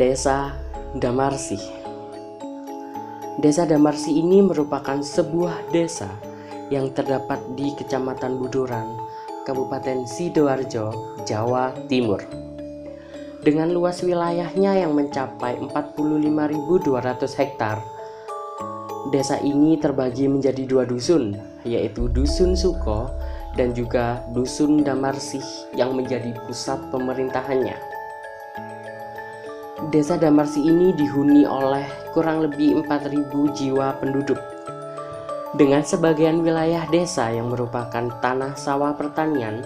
Desa Damarsi. Desa Damarsi ini merupakan sebuah desa yang terdapat di Kecamatan Buduran, Kabupaten Sidoarjo, Jawa Timur. Dengan luas wilayahnya yang mencapai 45.200 hektar, desa ini terbagi menjadi dua dusun, yaitu Dusun Suko dan juga Dusun Damarsi yang menjadi pusat pemerintahannya. Desa Damarsi ini dihuni oleh kurang lebih 4.000 jiwa penduduk, dengan sebagian wilayah desa yang merupakan tanah sawah pertanian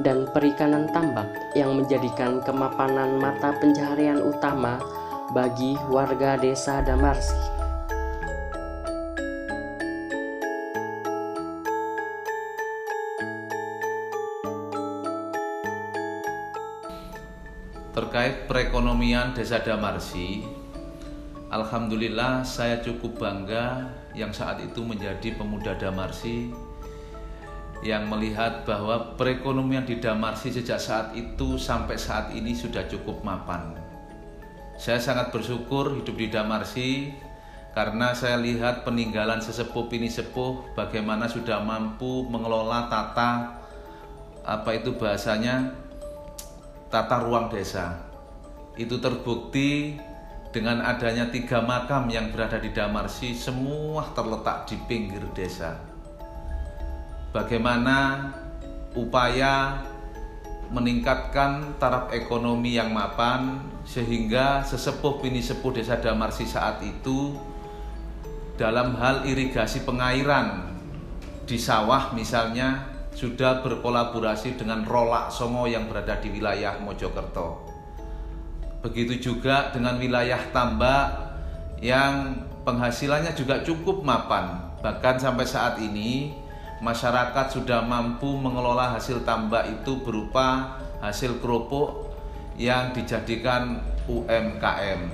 dan perikanan tambak yang menjadikan kemapanan mata pencaharian utama bagi warga desa Damarsi. Terkait perekonomian Desa Damarsi, alhamdulillah saya cukup bangga yang saat itu menjadi pemuda Damarsi yang melihat bahwa perekonomian di Damarsi sejak saat itu sampai saat ini sudah cukup mapan. Saya sangat bersyukur hidup di Damarsi karena saya lihat peninggalan sesepuh ini sepuh bagaimana sudah mampu mengelola tata ruang desa. Itu terbukti dengan adanya 3 makam yang berada di Damarsi, semua terletak di pinggir desa. Bagaimana upaya meningkatkan taraf ekonomi yang mapan sehingga sesepuh bini sepuh desa Damarsi saat itu dalam hal irigasi pengairan di sawah misalnya sudah berkolaborasi dengan Rolak Songo yang berada di wilayah Mojokerto. Begitu juga dengan wilayah tambak yang penghasilannya juga cukup mapan. Bahkan sampai saat ini masyarakat sudah mampu mengelola hasil tambak itu berupa hasil kerupuk yang dijadikan UMKM.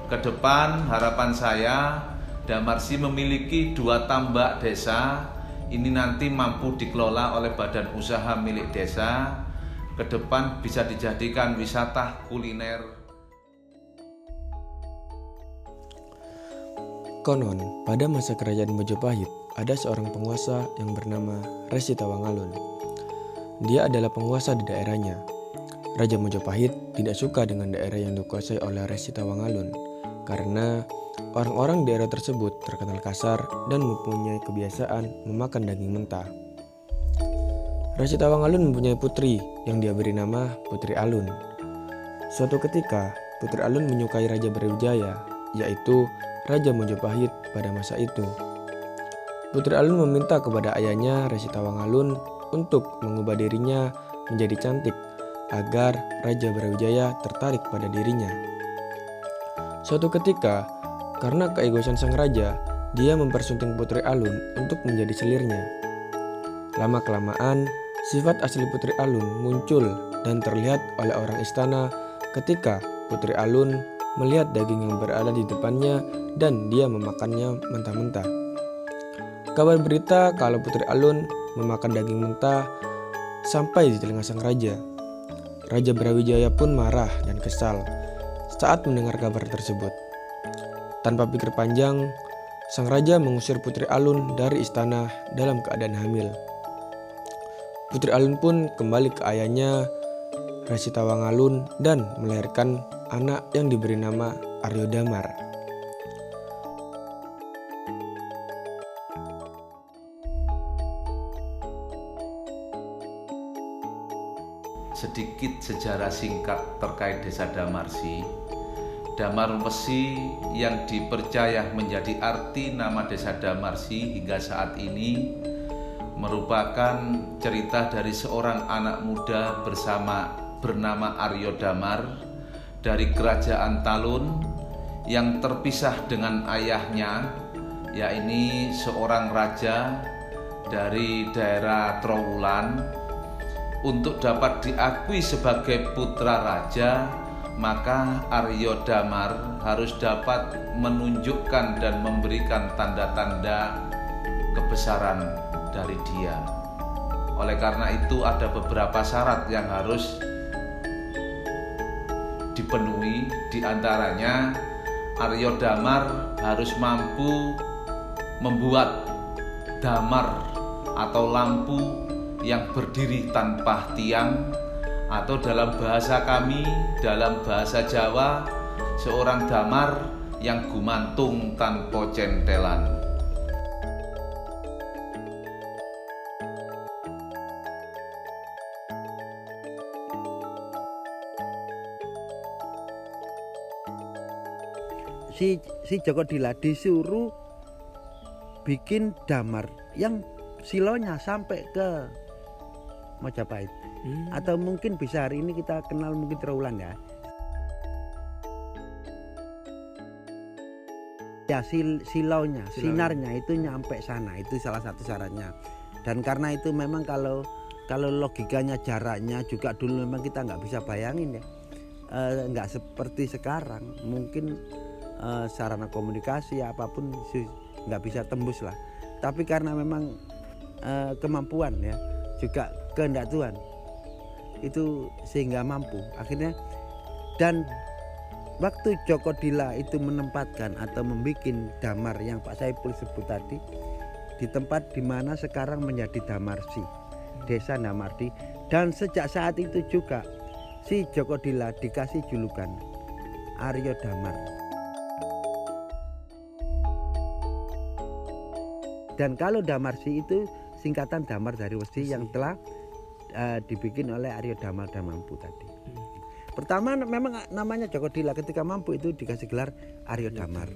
Kedepan harapan saya Damarsi memiliki 2 tambak desa. Ini nanti mampu dikelola oleh badan usaha milik desa, ke depan bisa dijadikan wisata kuliner. Konon, pada masa kerajaan Majapahit, ada seorang penguasa yang bernama Resi Tawangalun. Dia adalah penguasa di daerahnya. Raja Majapahit tidak suka dengan daerah yang dikuasai oleh Resi Tawangalun, karena orang-orang daerah tersebut terkenal kasar dan mempunyai kebiasaan memakan daging mentah. Resi Tawangalun mempunyai putri yang dia beri nama Putri Alun. Suatu ketika, Putri Alun menyukai Raja Brawijaya, yaitu Raja Majapahit pada masa itu. Putri Alun meminta kepada ayahnya Resi Tawangalun untuk mengubah dirinya menjadi cantik agar Raja Brawijaya tertarik pada dirinya. Suatu ketika, karena keegoisan sang raja, dia mempersunting Putri Alun untuk menjadi selirnya. Lama-kelamaan, sifat asli Putri Alun muncul dan terlihat oleh orang istana ketika Putri Alun melihat daging yang berada di depannya dan dia memakannya mentah-mentah. Kabar berita kalau Putri Alun memakan daging mentah sampai di telinga sang raja. Raja Brawijaya pun marah dan kesal saat mendengar kabar tersebut. Tanpa pikir panjang, sang raja mengusir Putri Alun dari istana dalam keadaan hamil. Putri Alun pun kembali ke ayahnya, Resi Tawangalun, dan melahirkan anak yang diberi nama Aryo Damar. Sedikit sejarah singkat terkait Desa Damarsi. Damar Wesi yang dipercaya menjadi arti nama Desa Damarsi hingga saat ini merupakan cerita dari seorang anak muda bernama Aryo Damar dari Kerajaan Talun yang terpisah dengan ayahnya, yaitu seorang raja dari daerah Trowulan. Untuk dapat diakui sebagai putra raja, maka Aryo Damar harus dapat menunjukkan dan memberikan tanda-tanda kebesaran dari dia. Oleh karena itu ada beberapa syarat yang harus dipenuhi, diantaranya Aryo Damar harus mampu membuat damar atau lampu yang berdiri tanpa tiang, atau dalam bahasa kami, dalam bahasa Jawa, seorang damar yang gumantung tanpa centelan. Si Joko Dila disuruh bikin damar yang silonya sampai ke Majapahit. Atau mungkin bisa hari ini kita kenal mungkin Trowulan ya. Ya silaunya, sinarnya itu nyampe sana, itu salah satu syaratnya. Dan karena itu memang kalau logikanya jaraknya juga dulu memang kita nggak bisa bayangin ya, nggak seperti sekarang. Mungkin sarana komunikasi apapun nggak bisa tembus lah. Tapi karena memang kemampuan ya, juga kehendak Tuhan itu sehingga mampu akhirnya. Dan waktu Joko Dila itu menempatkan atau membuat damar yang Pak Saipul sebut tadi di tempat dimana sekarang menjadi Damarsi, desa Damardi, dan sejak saat itu juga si Joko Dila dikasih julukan Aryo Damar. Dan kalau Damarsi itu singkatan damar dari wesi yang telah dibikin oleh Aryo Damar dan Mampu tadi. Pertama memang namanya Joko Dila, ketika Mampu itu dikasih gelar Aryo Damar.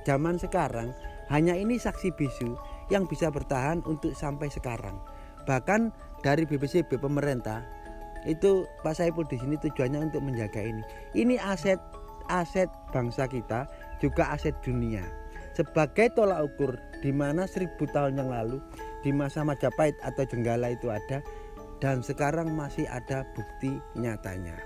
Zaman sekarang hanya ini saksi bisu yang bisa bertahan untuk sampai sekarang. Bahkan dari BPCB pemerintah itu Pak Saipul di sini tujuannya untuk menjaga ini. Ini aset bangsa kita, juga aset dunia. Sebagai tolak ukur di mana 1000 tahun yang lalu di masa Majapahit atau Jenggala itu ada, dan sekarang masih ada bukti nyatanya.